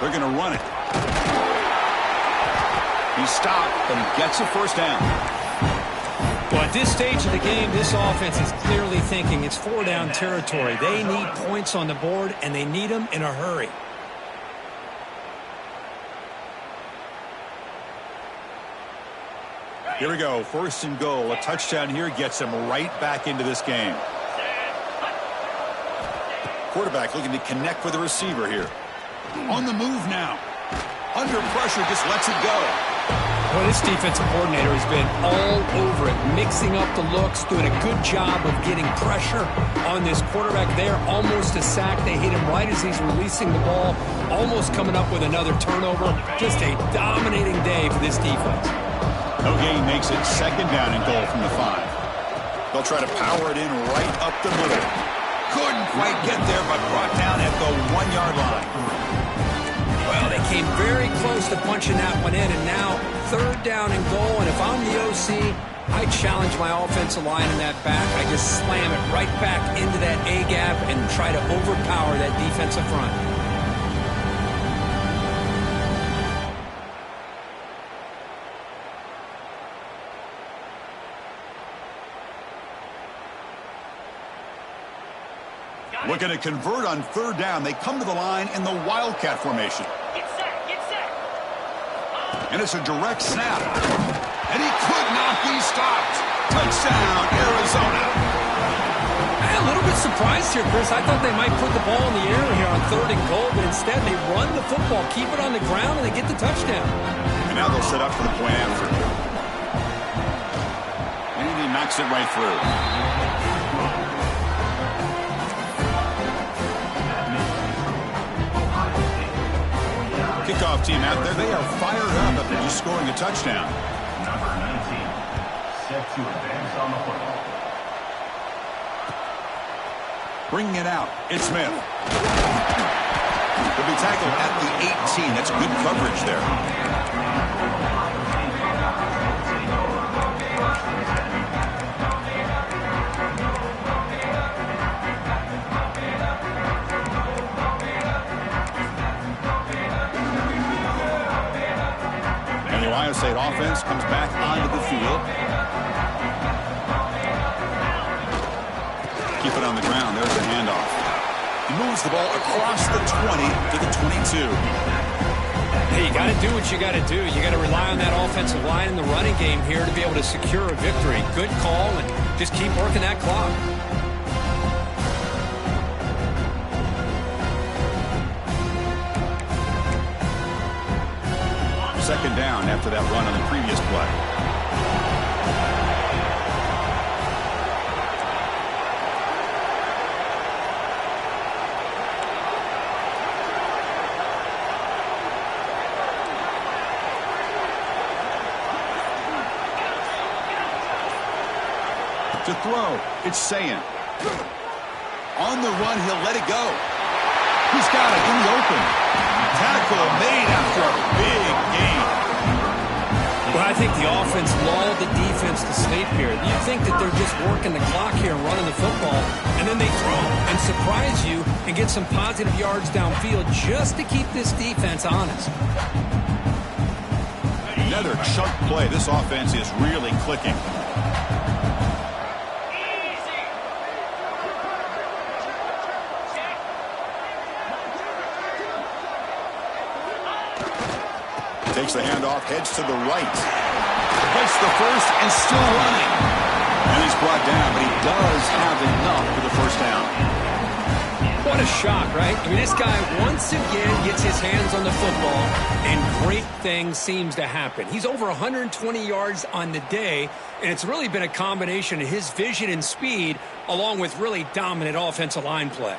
They're going to run it. He stopped, but he gets a first down. Well, at this stage of the game, this offense is clearly thinking it's four-down territory. They need points on the board, and they need them in a hurry. Here we go, first and goal. A touchdown here gets them right back into this game. Quarterback looking to connect with the receiver here. On the move now. Under pressure, just lets it go. Well, this defensive coordinator has been all over it, mixing up the looks, doing a good job of getting pressure on this quarterback there. Almost a sack. They hit him right as he's releasing the ball, almost coming up with another turnover. Just a dominating day for this defense. Okay, makes it second down and goal from the 5. They'll try to power it in right up the middle. Couldn't quite get there, but brought down at the 1-yard line. Well, they came very close to punching that one in, and now third down and goal. And if I'm the OC, I challenge my offensive line in that back. I just slam it right back into that A-gap and try to overpower that defensive front. Looking to convert on third down. They come to the line in the Wildcat formation. Get set, get set. And it's a direct snap. And he could not be stopped. Touchdown, Arizona. I'm a little bit surprised here, Chris. I thought they might put the ball in the air here on third and goal, but instead they run the football, keep it on the ground, and they get the touchdown. And now they'll set up for the point after. And he knocks it right through. Kickoff team out there, they are fired up after just scoring a touchdown. Number 19, 6. Bringing it out, it's Smith. He'll be tackled at the 18. That's good coverage there. And the Ohio State offense comes back onto the field. Keep it on the ground. There's the handoff. He moves the ball across the 20 to the 22. Hey, you got to do what you got to do. You got to rely on that offensive line in the running game here to be able to secure a victory. Good call, and just keep working that clock. Second down after that run on the previous play. To throw, it's Sayin. On the run, he'll let it go. He's got it in the open. Tackle made after a big gain. Well, I think the offense lulled the defense to sleep here. You think that they're just working the clock here and running the football, and then they throw and surprise you and get some positive yards downfield just to keep this defense honest. Another chunk play. This offense is really clicking. Takes the handoff, heads to the right. Hits the first and still running. And he's brought down, but he does have enough for the first down. What a shock, right? I mean, this guy once again gets his hands on the football, and great things seems to happen. He's over 120 yards on the day, and it's really been a combination of his vision and speed, along with really dominant offensive line play.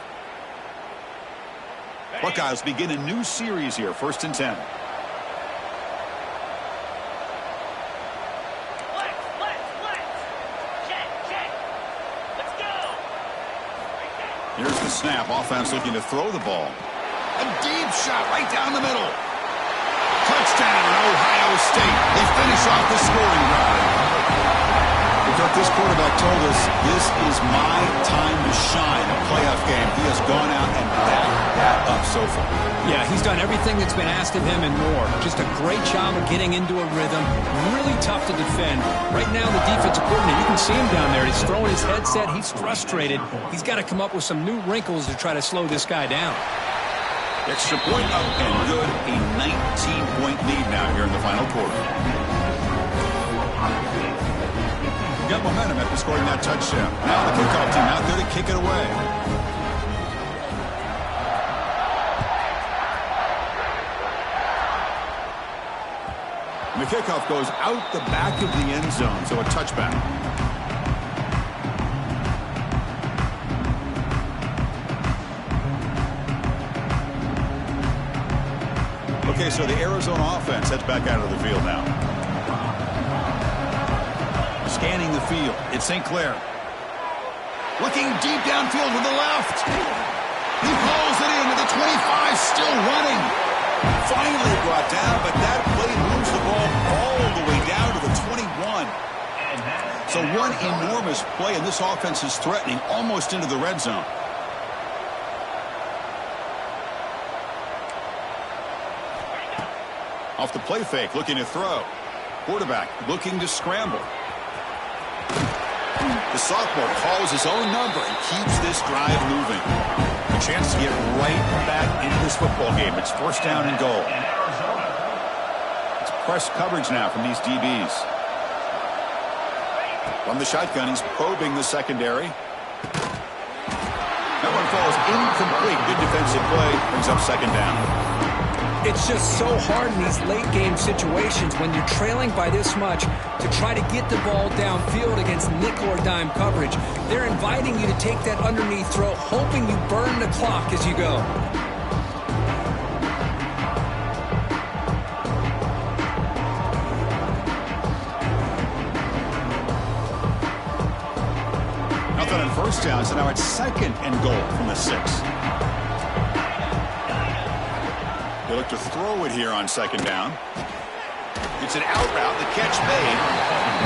Buckeyes begin a new series here, 1st and 10. Here's the snap. Offense looking to throw the ball. A deep shot right down the middle. Touchdown, Ohio State. They finish off the scoring drive. This quarterback told us this is my time to shine, a playoff game. He has gone out and backed that up so far. Yeah, he's done everything that's been asked of him and more. Just a great job of getting into a rhythm. Really tough to defend. Right now, the defensive coordinator, you can see him down there. He's throwing his headset. He's frustrated. He's got to come up with some new wrinkles to try to slow this guy down. Extra point up and good. A 19-point lead now here in the final quarter. Got momentum after scoring that touchdown. Now the kickoff team out there to kick it away. And the kickoff goes out the back of the end zone, so a touchback. Okay, so the Arizona offense heads back out of the field now. Scanning the field, it's St. Clair. Looking deep downfield with the left. He pulls it in to the 25, still running. Finally brought down, but that play moves the ball all the way down to the 21. So one enormous play, and this offense is threatening almost into the red zone. Off the play fake, looking to throw. Quarterback looking to scramble. The sophomore calls his own number and keeps this drive moving. A chance to get right back into this football game. It's 1st down and goal. It's press coverage now from these DBs. From the shotgun, he's probing the secondary. That one falls incomplete. Good defensive play. Brings up 2nd down. It's just so hard in these late-game situations when you're trailing by this much to try to get the ball downfield against nickel or dime coverage. They're inviting you to take that underneath throw, hoping you burn the clock as you go. first down, so now it's 2nd and goal from the 6. They look to throw it here on 2nd down. It's an out route. The catch made.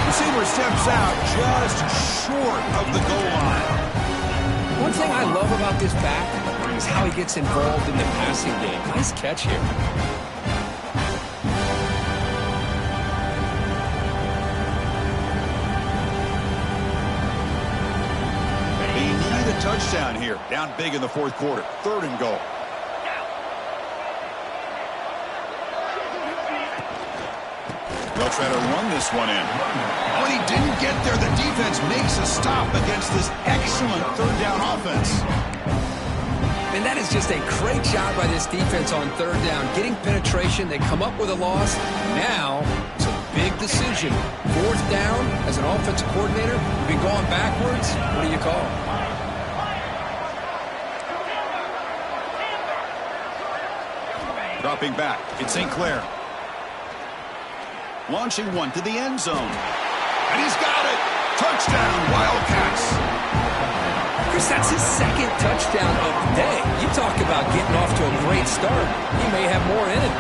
Receiver steps out just short of the goal line. One thing I love about this back is how he gets involved in the passing game. Nice catch here. They need a touchdown here. Down big in the 4th quarter. 3rd and goal. They'll try to run this one in. When he didn't get there, the defense makes a stop against this excellent 3rd down offense. And that is just a great job by this defense on 3rd down. Getting penetration, they come up with a loss. Now, it's a big decision. 4th down, as an offensive coordinator, you've been going backwards. What do you call? Dropping back, it's St. Clair. Launching one to the end zone. And he's got it! Touchdown, Wildcats! Chris, that's his 2nd touchdown of the day. You talk about getting off to a great start. He may have more in it.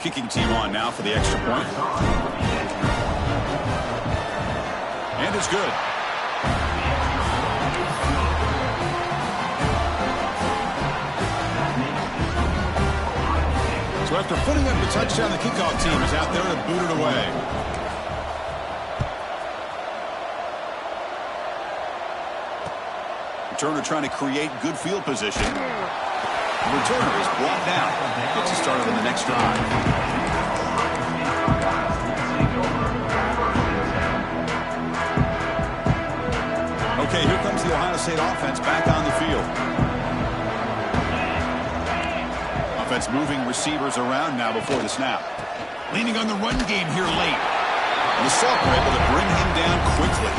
Kicking team on now for the extra point. And it's good. So after putting up the touchdown, the kickoff team is out there to boot it away. Returner trying to create good field position. The returner is brought down. Gets us started on the next drive. Okay, here comes the Ohio State offense back on the field. Offense moving receivers around now before the snap. Leaning on the run game here late. And the Salk are able to bring him down quickly.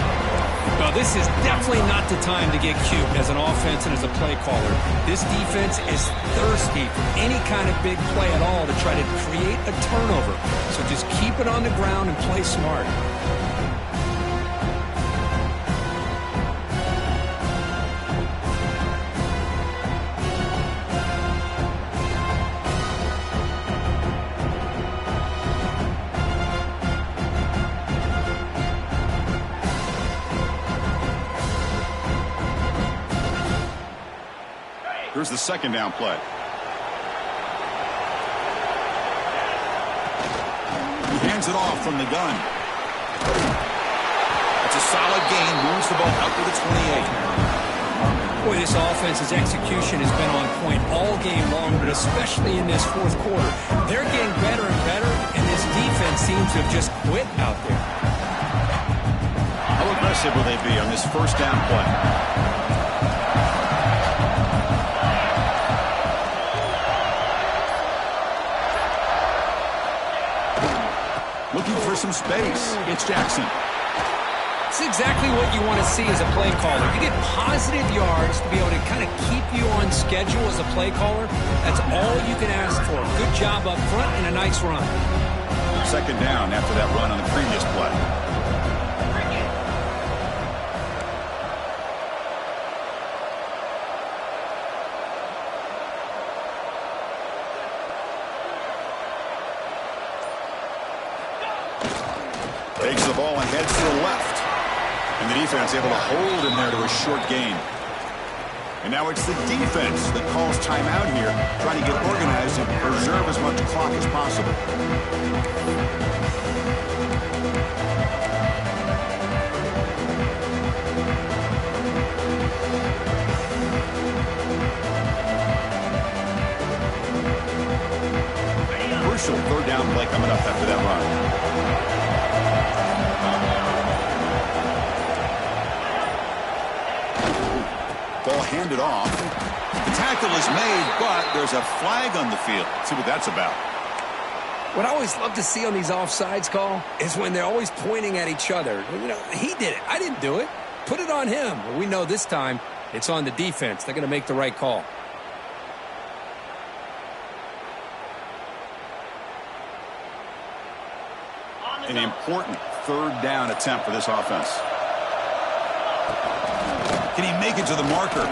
Well, this is definitely not the time to get cute as an offense and as a play caller. This defense is thirsty for any kind of big play at all to try to create a turnover. So just keep it on the ground and play smart. Here's the 2nd down play. He hands it off from the gun. It's a solid gain. Moves the ball out to the 28. Boy, this offense's execution has been on point all game long, but especially in this 4th quarter. They're getting better and better, and this defense seems to have just quit out there. How aggressive will they be on this 1st down play? Looking for some space. It's Jackson. It's exactly what you want to see as a play caller. You get positive yards to be able to kind of keep you on schedule as a play caller. That's all you can ask for. Good job up front and a nice run. 2nd down after that run on the previous play. Takes the ball and heads to the left. And the defense able to hold him there to a short gain. And now it's the defense that calls timeout here, trying to get organized and preserve as much clock as possible. Crucial 3rd down play coming up after that run. Ball handed off. The tackle is made, but there's a flag on the field. Let's see what that's about. What I always love to see on these offsides call is when they're always pointing at each other. You know, he did it. I didn't do it. Put it on him. Well, we know this time it's on the defense. They're going to make the right call. An important third down attempt for this offense. Can he make it to the marker?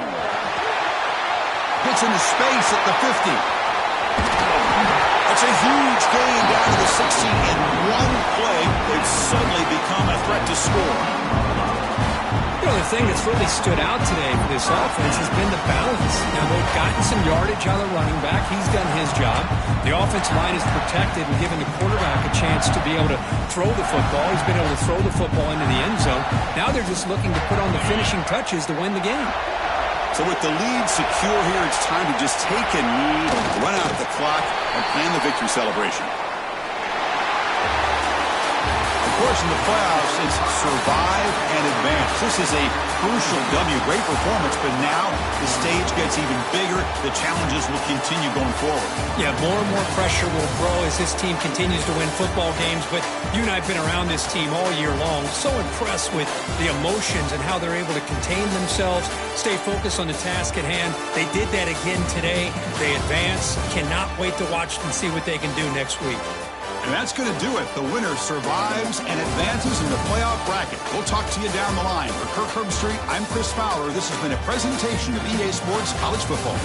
Gets into space at the 50. That's a huge gain down to the 16. In one play, they've suddenly become a threat to score. You know, the thing that's really stood out today for this offense has been the balance. Now, they've gotten some yardage on the running back. He's done his job. The offensive line is protected and given the quarterback a chance to be able to throw the football. He's been able to throw the football into the end zone. Now they're just looking to put on the finishing touches to win the game. So with the lead secure here, it's time to just take a knee, run out the clock, and plan the victory celebration. Of course, in the playoffs, it's survive and advance. This is a crucial W. Great performance, but now the stage gets even bigger. The challenges will continue going forward. Yeah, more and more pressure will grow as this team continues to win football games. But you and I have been around this team all year long. So impressed with the emotions and how they're able to contain themselves, stay focused on the task at hand. They did that again today. They advance. Cannot wait to watch and see what they can do next week. And that's going to do it. The winner survives and advances in the playoff bracket. We'll talk to you down the line. For Kirk Herbstreit, I'm Chris Fowler. This has been a presentation of EA Sports College Football.